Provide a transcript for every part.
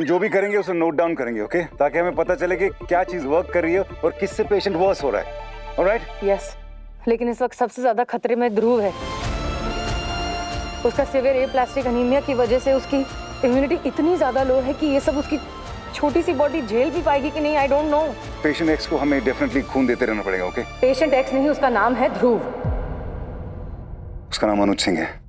हम जो भी करेंगे उसे नोट डाउन करेंगे, ओके? ताकि हमें पता चले कि क्या चीज वर्क कर रही है और किससे पेशेंट वर्स हो रहा है। ऑलराइट? यस, लेकिन इस वक्त सबसे ज्यादा खतरे में ध्रुव है। उसका सीवियर एप्लास्टिक अनीमिया की वजह से उसकी इम्यूनिटी इतनी ज्यादा लो है कि ये सब उसकी छोटी सी बॉडी झेल भी पाएगी कि नहीं, I don't know. Patient x को हमें डेफिनेटली खून देते रहना पड़ेगा, ओके? पेशेंट एक्स नहीं, उसका नाम है ध्रुव। उसका नाम अनुज सिंह है।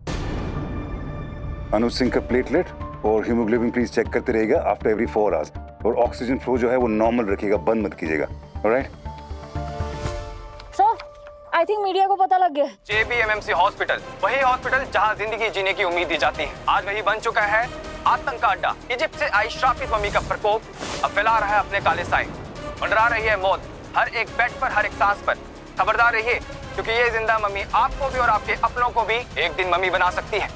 अनुज सिंह का प्लेटलेट और हीमोग्लोबिन प्लीज चेक करते रहिएगा आफ्टर एवरी 4 आवर्स, और ऑक्सीजन फ्लो जो है वो नॉर्मल रखिएगा, बंद मत कीजिएगा। Alright? Sir, I think media को पता लग गया। JBMMC हॉस्पिटल, वही हॉस्पिटल जहां जिंदगी जीने की उम्मीद दी जाती है, आज वही बन चुका है आतंक का अड्डा। इजिप्ट से आई श्रापित मम्मी का प्रकोप अब फैला रहा है अपने काले साए। मंडरा रही है मौत हर एक बेड पर, हर एक सांस पर। खबरदार रहिए, क्योंकि ये जिंदा मम्मी आपको भी और आपके अपनों को भी एक दिन मम्मी बना सकती है।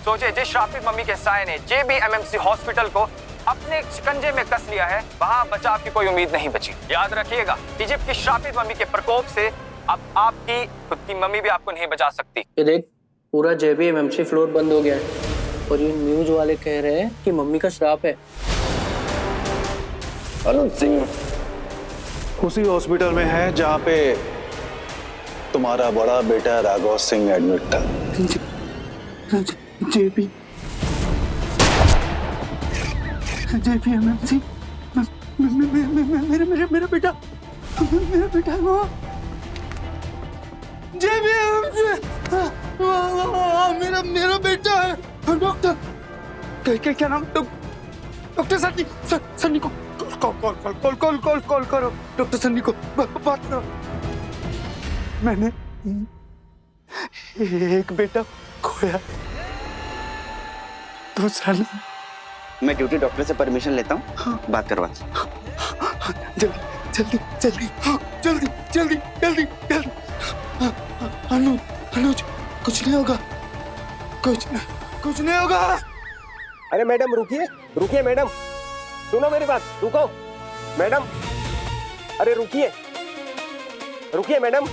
सोचे, जिस श्रापित मम्मी के साए ने JBMMC हॉस्पिटल को अपने शिकंजे में कस लिया है, वहां बचाव की कोई उम्मीद नहीं बची। याद रखिएगा, इजिप्ट की श्रापित मम्मी के प्रकोप से अब आपकी खुद की मम्मी भी आपको नहीं बचा सकती। ये देख, पूरा JBMMC फ्लोर बंद हो गया है और ये न्यूज वाले कह रहे हैं कि मम्मी का श्राप है। अनुज सिंह उसी हॉस्पिटल में है जहाँ पे तुम्हारा बड़ा बेटा राघव सिंह एडमिट था। JBMMC मेरा बेटा वो JBMMC मेरा बेटा है। डॉक्टर क्या नाम? डॉक्टर सन्नी को कॉल करो। डॉक्टर सन्नी को बात करो। मैंने एक बेटा खोया, दूसरा नहीं। मैं ड्यूटी डॉक्टर से परमिशन लेता हूँ। हाँ। बात करवा। जल्दी। अनुज कुछ नहीं होगा। अरे मैडम रुकिए मैडम, सुनो मेरी बात, रुको मैडम। अरे रुकिए मैडम।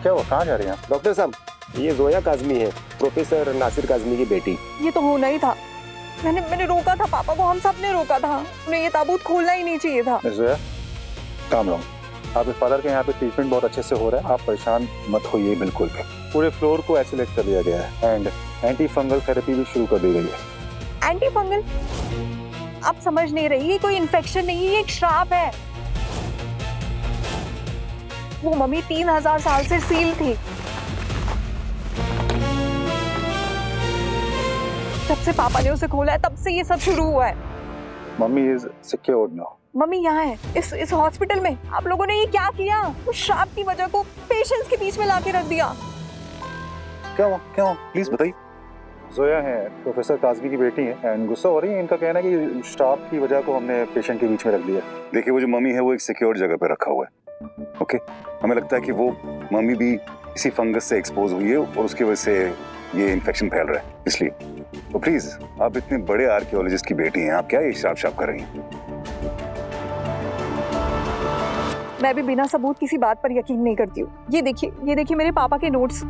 क्या हुआ, कहाँ जा रही हैं? डॉक्टर साहब, ये जोया काजमी है, प्रोफेसर नासिर काजमी की बेटी। ये तो होना ही था। मैंने रोका था पापा को, हम सब ने रोका था। उन्हें ये ताबूत खोलना ही नहीं चाहिए था। जोया, काम लो। आपके फादर के यहाँ पे ट्रीटमेंट बहुत अच्छे से हो रहा है, आप परेशान मत होइए बिल्कुल भी। पूरे फ्लोर को आइसोलेट कर दिया गया है एंड एंटी फंगल थेरेपी भी शुरू कर दी गई है। Anti fungal? आप समझ नहीं रही, ये कोई इन्फेक्शन नहीं है, ये एक श्राप है। वो मम्मी 3000 साल से सील थी। जब से पापा ने उसे खोला है तब से ये सब शुरू हुआ है। Mummy is secured now. Mummy यहाँ है इस हॉस्पिटल में। आप लोगों ने ये क्या किया? उस श्राप की वजह को पेशेंट्स के बीच में लाके रख दिया। क्या हुआ प्लीज बताइए। जोया है, प्रोफेसर काजमी की बेटी है एंड गुस्सा हो रही है। इनका कहना है कि श्राप की वजह को हमने पेशेंट के बीच में रख दिया। देखिए, वो जो मम्मी है वो एक सिक्योर जगह पे रखा हुआ है, ओके? हमें लगता है कि वो मम्मी भी इसी फंगस से एक्सपोज हुई है और उसकी वजह से ये इन्फेक्शन फैल रहा है, इसलिए। तो प्लीज, आप इतने बड़े आर्कियोलॉजिस्ट की बेटी हैं, आप क्या ये श्राप कर रही हैं? मैं भी बिना सबूत किसी बात पर यकीन नहीं करती हूँ। ये देखिए मेरे पापा के नोट्स।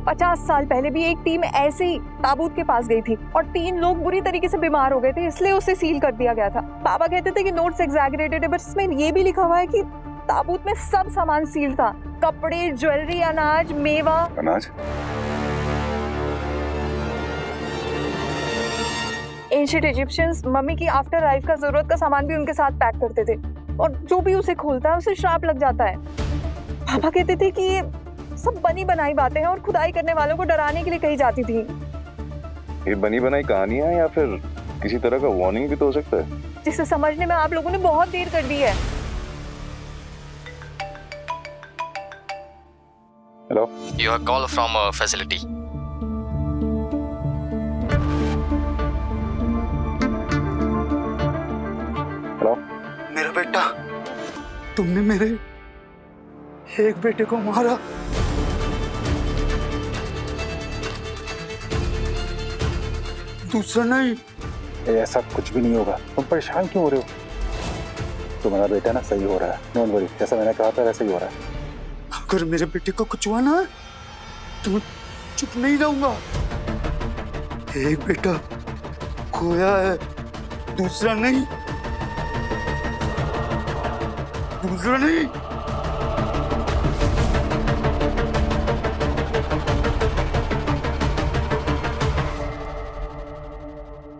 50 साल पहले भी एक टीम ऐसे ही ताबूत के पास गई थी और 3 लोग बुरी तरीके से बीमार हो गए थे, इसलिए उसे सील कर दिया गया था। पापा कहते थे कि नोट्स एग्जैगरेटेड है, बट इसमें ये भी लिखा हुआ है कि ताबूत में सब सामान सील था। कपड़े, ज्वेलरी, अनाज, मेवा। अनाज? एंशिएंट इजिप्शियंस मम्मी की आफ्टर लाइफ का जरूरत का सामान भी उनके साथ पैक करते थे और जो भी उसे खोलता है उसे श्राप लग जाता है। पापा कहते थे कि ये सब बनी बनाई बातें हैं और खुदाई करने वालों को डराने के लिए कही जाती थी। ये बनी बनाई कहानियां हैं या फिर किसी तरह का वार्निंग भी तो हो सकता है, जिसे समझने में आप लोगों ने बहुत देर कर दी है। Hello, You are call from a facility. Hello. मेरा बेटा, तुमने मेरे एक बेटे को मारा। दूसरा नहीं। ऐसा कुछ भी नहीं होगा, तुम परेशान क्यों हो रहे हो? तुम्हारा बेटा ना सही हो रहा है, डोंट वरी। जैसा मैंने कहा था वैसा ही हो रहा है। अगर मेरे बेटे को कुछ हुआ ना तो मैं चुप नहीं रहूंगा। एक बेटा खोया है, दूसरा नहीं, दूसरा नहीं।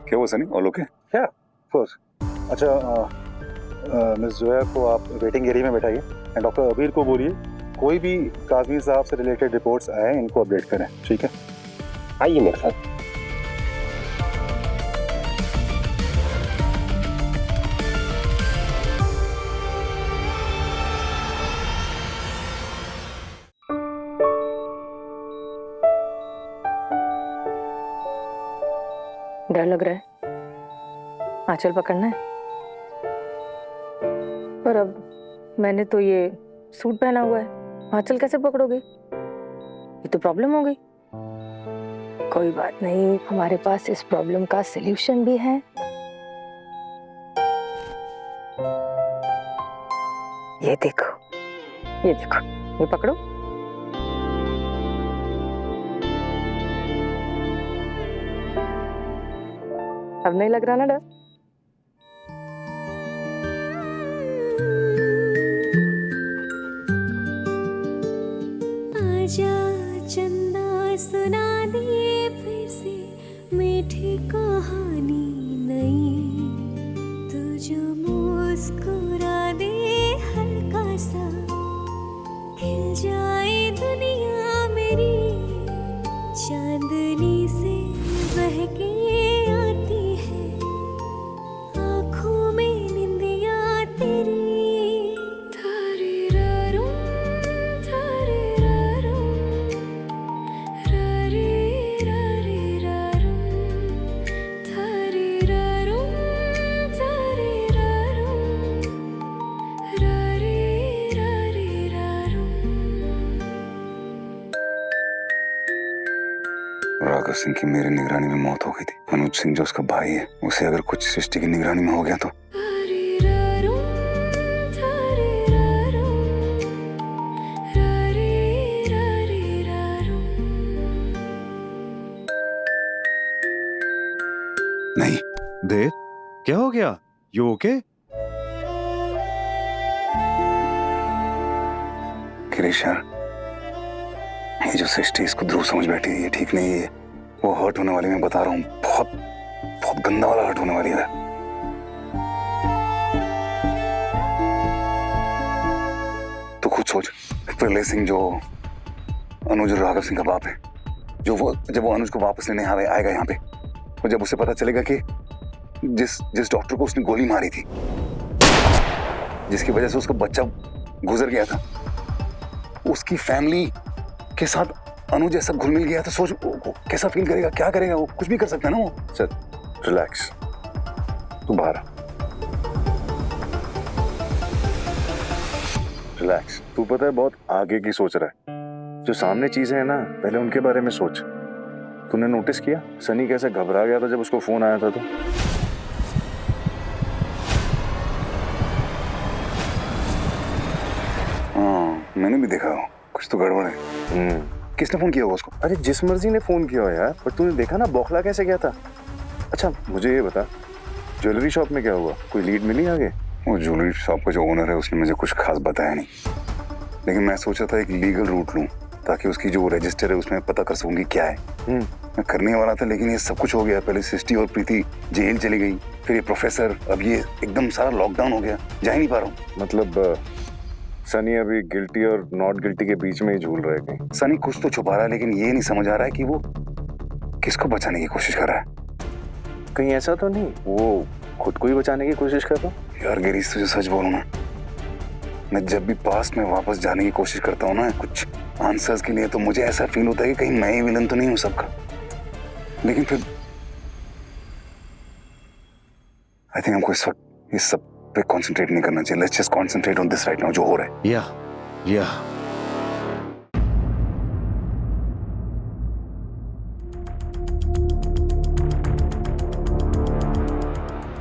क्या हुआ सनी? All okay? क्या कोर्स। अच्छा मिस जोया को आप वेटिंग एरिया में बैठाइए एंड डॉक्टर अबीर को बोलिए कोई भी काजमी साहब से रिलेटेड रिपोर्ट्स आए इनको अपडेट करें, ठीक है? आइए मेरे साथ। डर लग रहा है, आंचल पकड़ना है। पर अब मैंने तो ये सूट पहना हुआ है, आंचल कैसे पकड़ोगे? ये तो प्रॉब्लम हो गई। कोई बात नहीं, हमारे पास इस प्रॉब्लम का सलूशन भी है। ये देखो, ये देखो, ये पकड़ो। अब नहीं लग रहा ना डर? आजा चंदा सुना दे फिर से मीठी कहानी नई, तू जो मुस्कुरा दे हल्का सा खिल जाए दुनिया मेरी, चांदनी से बहके राघव सिंह की मेरी निगरानी में मौत हो गई थी। अनुज सिंह जो उसका भाई है, उसे अगर कुछ सृष्टि की निगरानी में हो गया तो नहीं। देव, क्या हो गया? You okay? गिरीश यार, ये जो सृष्टि इसको ध्रुव समझ बैठी है, ये ठीक नहीं है। वो हर्ट होने वाली, मैं बता रहा हूँ, बहुत बहुत गंदा वाला हर्ट होने वाली है। तो खुद सोच, प्रलय सिंह जो अनुज और राघव सिंह का बाप है, जब वो अनुज को वापस लेने आएगा यहाँ पे, और जब उसे पता चलेगा कि जिस डॉक्टर को उसने गोली मारी थी, जिसकी वजह से उसका बच्चा गुजर गया था, उसकी फैमिली के साथ अनुज ऐसा घुल मिल गया था, सोच कैसा फील करेगा, क्या करेगा? वो कुछ भी कर सकता है ना। वो सर रिलैक्स, तू बाहर रिलैक्स। तू पता है बहुत आगे की सोच रहा है। जो सामने चीजें हैं ना, पहले उनके बारे में सोच। तूने नोटिस किया सनी कैसे घबरा गया था जब उसको फोन आया था? तो हाँ, मैंने भी देखा, कुछ तो गड़बड़ है। किसने फोन किया होगा उसको? अरे जिस मर्जी ने फोन किया हो यार, पर तूने देखा ना बौखला कैसे गया था। अच्छा मुझे ये बता, ज्वेलरी शॉप में क्या हुआ? कोई लीड मिली आगे? वो ज्वेलरी शॉप का जो ओनर है उसने मुझे कुछ खास बताया नहीं, लेकिन मैं सोचा था एक लीगल रूट लूं ताकि उसकी जो रजिस्टर है उसमें पता कर सकूंगी क्या है। मैं करने वाला था, लेकिन ये सब कुछ हो गया। पहले सृष्टि और प्रीति जेल चली गई, फिर ये प्रोफेसर, अब ये एकदम सारा लॉकडाउन हो गया, जा ही नहीं पा रहा हूँ। मतलब सनी अभी गिल्टी और नॉट गिल्टी के बीच में ही झूल रहा है कहीं। सनी कुछ तो छुपा रहा है, लेकिन ये नहीं समझ आ रहा है कि वो किसको बचाने की कोशिश कर रहा है। कहीं ऐसा तो नहीं वो खुद को ही बचाने की कोशिश कर रहा? यार गिरीश, तुझे सच बोलूं ना, मैं जब भी पास्ट में वापस जाने की कोशिश करता हूँ ना कुछ आंसर्स के लिए, तो मुझे ऐसा फील होता है कि कहीं मैं ही विलन तो नहीं हूँ सबका। लेकिन फिर आई थिंक हमको इस वक्त इस सब पे कंसंट्रेट नहीं करना चाहिए। Let's just concentrate on this right now, जो हो रहा है। या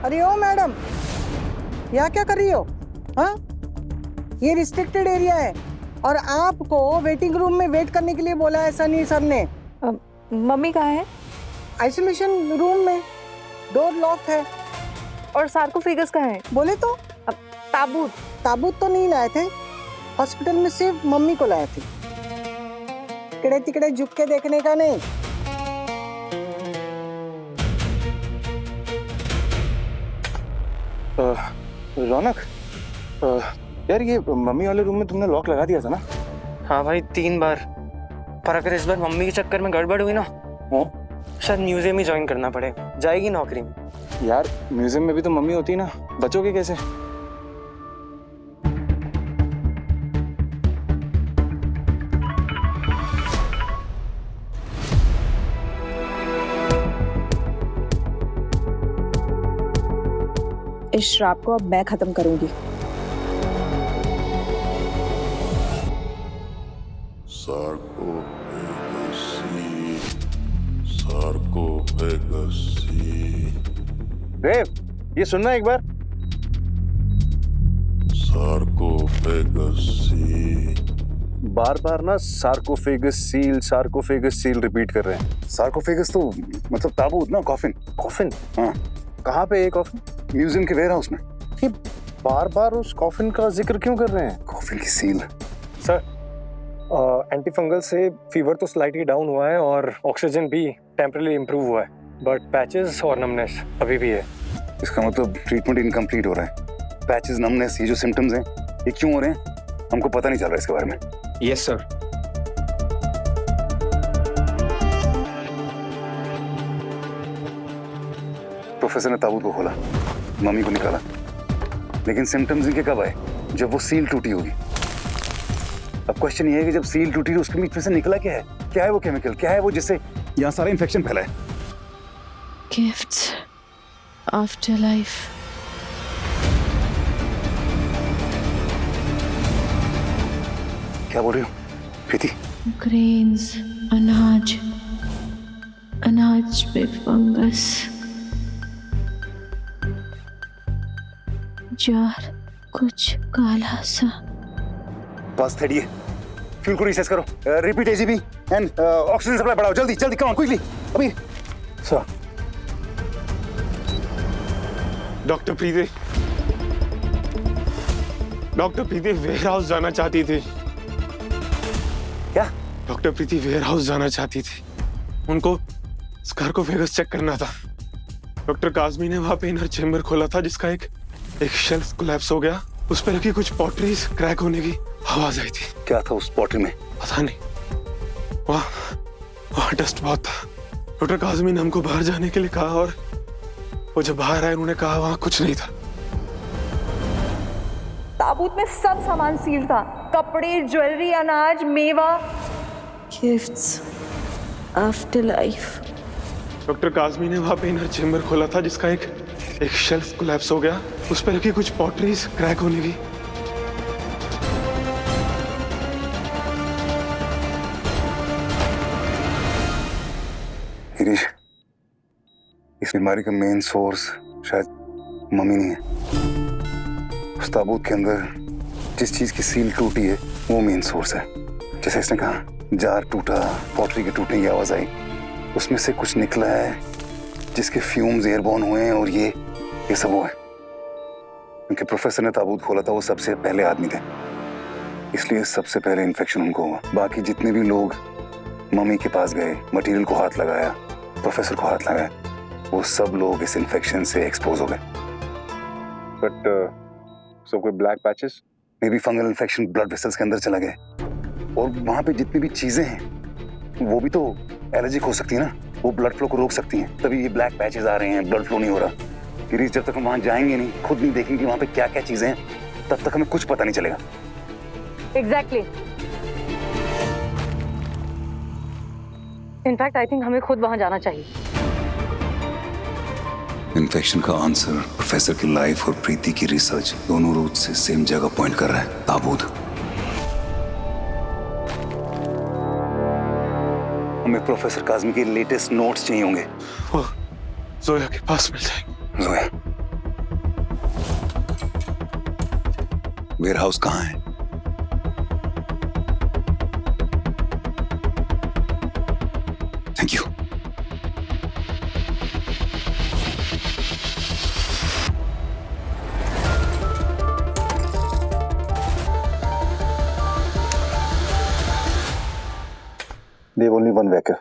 अरे ओ मैडम, यहाँ क्या कर रही हो? हाँ, ये रिस्ट्रिक्टेड एरिया है और आपको वेटिंग रूम में वेट करने के लिए बोला है सनी सर ने। मम्मी कहाँ है? आइसोलेशन रूम में, डोर लॉक है। और सार्कोफेगस कहाँ है? बोले तो ताबूत। ताबूत तो नहीं लाए थे, हॉस्पिटल में सिर्फ मम्मी को लाए थे। तिकड़े तिकड़े झुक के देखने का नहीं। रौनक, यार ये मम्मी वाले रूम में तुमने लॉक लगा दिया था ना? हाँ भाई 3 बार, पर अगर इस बार मम्मी के चक्कर में गड़बड़ हुई ना, शायद म्यूजियम ही ज्वाइन करना पड़े, जाएगी नौकरी में। यार म्यूजियम में भी तो मम्मी होती ना, बचोगे कैसे? इस श्राप को अब मैं खत्म करूंगी। देव, ये सुनना एक बार। बार बार ना सार्कोफेगस सील रिपीट कर रहे हैं। सार्कोफेगस तो मतलब ताबूत ना, कॉफिन। कॉफिन? हाँ। कहाँ पे है कॉफिन? म्यूजियम के वेयर हाउस में। ये बार बार उस कॉफिन का जिक्र क्यों कर रहे हैं? कॉफिन की सील। सर, एंटी फंगल से फीवर तो स्लाइटली डाउन हुआ है और ऑक्सीजन भी टेम्परेरी इंप्रूव हुआ है, बट पैचेस और नमनेस अभी भी है। इसका मतलब ट्रीटमेंट इनकम्प्लीट हो रहा है। पैचेस, नमनेस, ये जो सिम्टम्स हैं ये क्यों हो रहे हैं हमको पता नहीं चल रहा है इसके बारे में। Yes sir. प्रोफेसर ने ताबूत को खोला, मम्मी को निकाला, लेकिन सिम्टम्स इनके कब आए? जब वो सील टूटी होगी। अब क्वेश्चन ये है कि जब सील टूटी तो उसके बीच में से निकला क्या है? क्या है वो केमिकल? क्या है वो जिससे यहाँ सारा इन्फेक्शन फैला है? Gifts after life. क्या बोल रही हो प्रीति? ग्रेन्स, अनाज, अनाज पे फंगस, जार कुछ काला सा। बस थड़िए, फ्यूल को रिसेस करो, repeat AGB and oxygen supply बढ़ाओ, जल्दी जल्दी, कम ऑन क्विकली अभी। Sir. Doctor Preeti warehouse जाना चाहती थी। क्या? डॉक्टर प्रीति वेयर हाउस जाना चाहती थी, उनको सार्कोफेगस चेक करना था। डॉक्टर काज़मी ने वहां पे इनर चेम्बर खोला था जिसका एक शेल्फ कोलैप्स हो गया, उस पर रखी कुछ पॉटरीज क्रैक होने की आवाज आई थी। क्या था उस पॉटरी में? पता नहीं, वहाँ डस्ट बहुत था। डॉक्टर काज़मी ने हमको बाहर जाने के लिए कहा और वो जब बाहर आए उन्होंने कहा वहाँ कुछ नहीं था। ताबूत में सब सामान सील था, कपड़े, ज्वेलरी, अनाज, मेवा। Gifts after life. Doctor Kazmi ने वहाँ पे इनर चेम्बर खोला था जिसका एक शेल्फ कोलैप्स हो गया, उस पर रखी कुछ पॉटरीज क्रैक होने की। गिरीश, इस बीमारी का मेन सोर्स शायद मम्मी नहीं है। उस ताबूत के अंदर जिस चीज की सील टूटी है वो मेन सोर्स है। जैसे इसने कहा जार टूटा, पॉटरी के टूटने की आवाज आई, उसमें से कुछ निकला है जिसके फ्यूम्स एयरबॉर्न हुए हैं और ये सब वो है। क्योंकि प्रोफेसर ने ताबूत खोला था वो सबसे पहले आदमी थे, इसलिए सबसे पहले इन्फेक्शन उनको हुआ। बाकी जितने भी लोग मम्मी के पास गए, मटेरियल को हाथ लगाया, प्रोफेसर को हाथ लगाया, वो सब लोग इस इन्फेक्शन से एक्सपोज हो गए। बट सो कोई black patches? May be fungal infection blood vessels के अंदर चला गया। और वहां पे जितनी भी चीजें हैं वो भी तो एलर्जिक हो सकती है ना, वो ब्लड फ्लो को रोक सकती हैं, तभी ये ब्लैक पैचेस आ रहे हैं, ब्लड फ्लो नहीं हो रहा। गिरीश, जब तक हम वहां जाएंगे नहीं, खुद नहीं देखेंगे वहां पे क्या क्या चीजें हैं, तब तक हमें कुछ पता नहीं चलेगा। एग्जैक्टली। इनफैक्ट आई थिंक हमें खुद वहां जाना चाहिए। इन्फेक्शन का आंसर प्रोफेसर की लाइफ और प्रीति की रिसर्च दोनों रूट से सेम जगह पॉइंट कर रहा है, ताबूत। हमें प्रोफेसर काज़मी के लेटेस्ट नोट्स चाहिए होंगे। वो जोया के पास मिल जाएंगे। जोया, वेयर हाउस कहाँ है? Thank you. Dev only one worker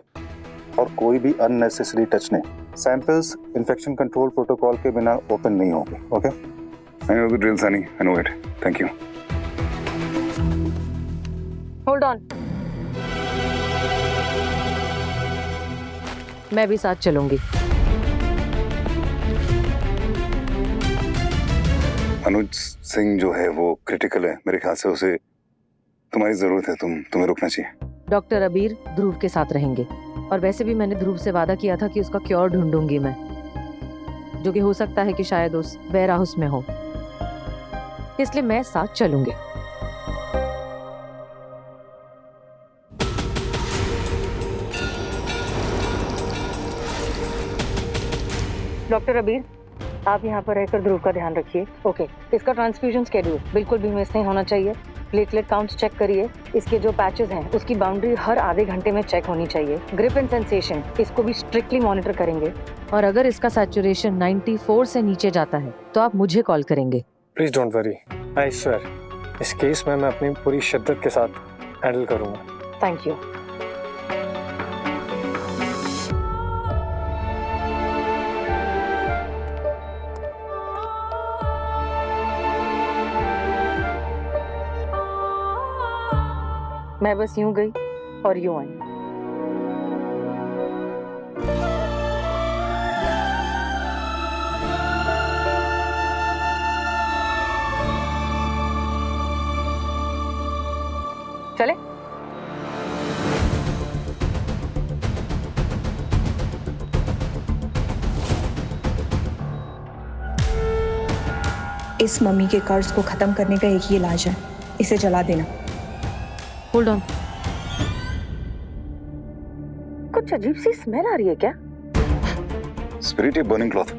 और कोई भी अननेसेसरी टच नहीं। सैंपल्स इन्फेक्शन कंट्रोल प्रोटोकॉल के बिना ओपन नहीं होंगे। Okay? I know the drill, Sunny. I know it. Thank you. Hold on, मैं भी साथ चलूंगी। अनुज सिंह जो है वो क्रिटिकल है, मेरे ख्याल से उसे तुम्हारी जरूरत है, तुम्हें रुकना चाहिए। डॉक्टर अबीर ध्रुव के साथ रहेंगे और वैसे भी मैंने ध्रुव से वादा किया था कि उसका क्योर ढूंढूंगी मैं, जो कि हो सकता है कि शायद उस वेयर हाउस में हो, इसलिए मैं साथ चलूंगी। डॉक्टर अबीर, आप यहाँ पर रहकर ध्रुव का ध्यान रखिए। ओके, इसका ट्रांसफ्यूजन स्केड्यूल बिल्कुल भी मिस नहीं होना चाहिए। प्लेटलेट काउंट्स चेक करिए। इसके जो पैचेस हैं उसकी बाउंड्री हर आधे घंटे में चेक होनी चाहिए। ग्रिप एंड सेंसेशन इसको भी स्ट्रिक्टली मॉनिटर करेंगे और अगर इसका सैचुरेशन 94 से नीचे जाता है तो आप मुझे कॉल करेंगे। Please don't worry, I swear इस केस में मैं अपनी पूरी शिद्दत के साथ हैंडल करूंगा। Thank you. मैं बस यूं गई और यूं आई। चले? इस मम्मी के कर्ज को खत्म करने का एक ही इलाज है, इसे जला देना। होल्ड ऑन, कुछ अजीब सी स्मेल आ रही है क्या? Spirit burning cloth.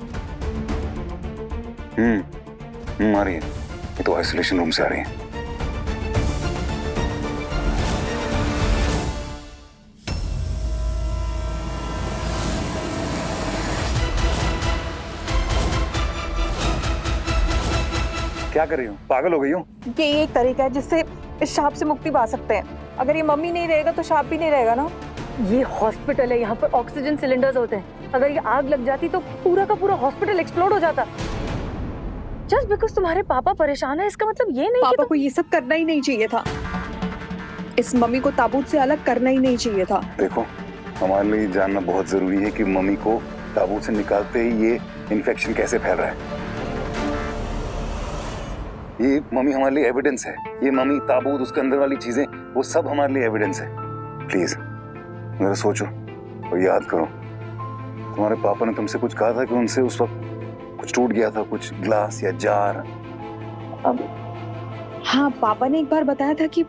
आ रही है। ये तो आइसोलेशन रूम से आ रही है। क्या कर रही हूँ? पागल हो गई हूँ? ये एक तरीका है जिससे इस शाप से मुक्ति पा सकते हैं। अगर ये मम्मी नहीं रहेगा तो शाप भी नहीं रहेगा ना। ये हॉस्पिटल है, यहाँ पर ऑक्सीजन सिलेंडर्स होते हैं। अगर ये आग लग जाती तो पूरा का पूरा हॉस्पिटल एक्सप्लोड हो जाता। जस्ट बिकॉज तुम्हारे पापा परेशान है इसका मतलब ये नहीं पापा कि को ये सब करना ही नहीं चाहिए था। इस मम्मी को ताबूत से अलग करना ही नहीं चाहिए था। देखो, हमारे लिए जानना बहुत जरूरी है कि मम्मी को ताबूत से निकालते ही ये इन्फेक्शन कैसे फैल रहा है। ये मम्मी हमारे लिए एविडेंस है। ये मम्मी, ताबूत, उसके अंदर वाली चीजें, वो सब हमारे लिए एविडेंस है। प्लीज जरा सोचो और याद करो, तुम्हारे पापा ने तुमसे कुछ कहा था कि उनसे उस वक्त कुछ टूट गया था, कुछ ग्लास या जार? हाँ, पापा ने एक बार बताया था कि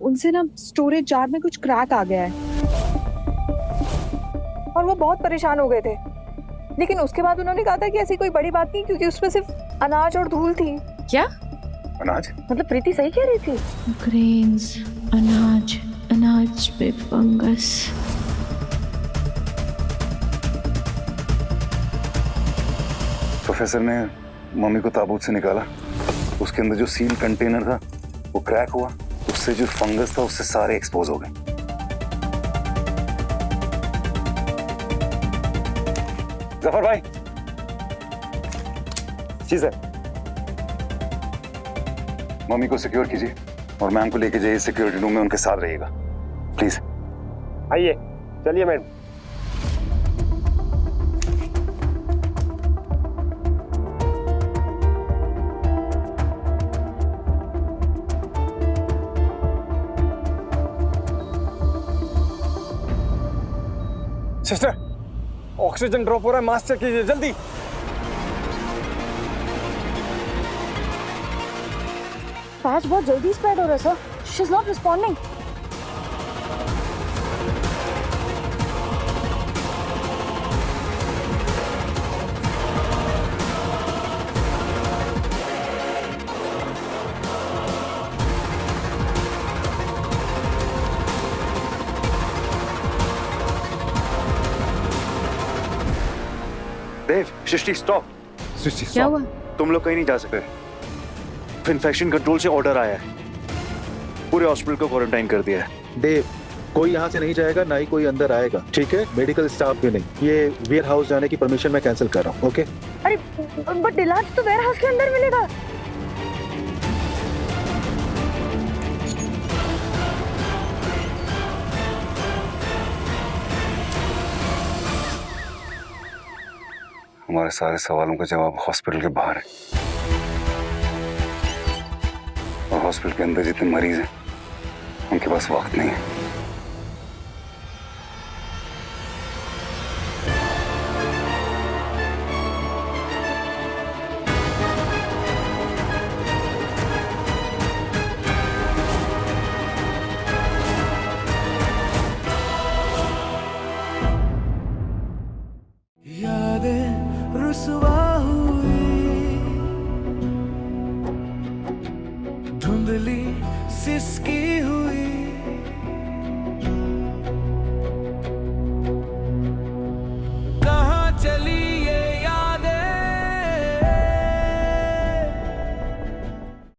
उनसे ना स्टोरेज जार में कुछ क्रैक आ गया है और वो बहुत परेशान हो गए थे। लेकिन उसके बाद उन्होंने कहा था कि ऐसी कोई बड़ी बात नहीं, क्योंकि उसमें सिर्फ अनाज और धूल थी। क्या अनाज? मतलब प्रीति सही कह रही थी? ग्रेन्स, अनाज, अनाज पे फंगस। प्रोफेसर ने मम्मी को ताबूत से निकाला, उसके अंदर जो सील कंटेनर था वो क्रैक हुआ, उससे जो फंगस था उससे सारे एक्सपोज हो गए। जफर भाई, जी सर। मम्मी को सिक्योर कीजिए और मैम को लेके जाइए सिक्योरिटी रूम में, उनके साथ रहिएगा प्लीज। आइए, चलिए मैडम। सिस्टर, ऑक्सीजन ड्रॉप हो रहा है, मास्क चेक कीजिए जल्दी। पैच बहुत जल्दी स्प्रेड हो रहा है sir. She is not responding. Dev, Srishti stop. Srishti क्या हुआ? तुम लोग कहीं नहीं जा सकते। इन्फेक्शन कंट्रोल से ऑर्डर आया है, पूरे हॉस्पिटल को क्वारंटाइन कर दिया है। देव, कोई यहाँ से नहीं जाएगा, ना ही कोई अंदर आएगा, ठीक है? मेडिकल स्टाफ भी नहीं। ये वेयर हाउस जाने की परमिशन मैं कैंसिल कर रहा हूँ, ओके? अरे बट इलाज तो वेयर हाउस के अंदर मिलेगा। हमारे सारे सवालों का जवाब हॉस्पिटल के बाहर है, और हॉस्पिटल के अंदर जितने मरीज हैं उनके पास वक्त नहीं है। रुसवा हुई धुंधली सिसकी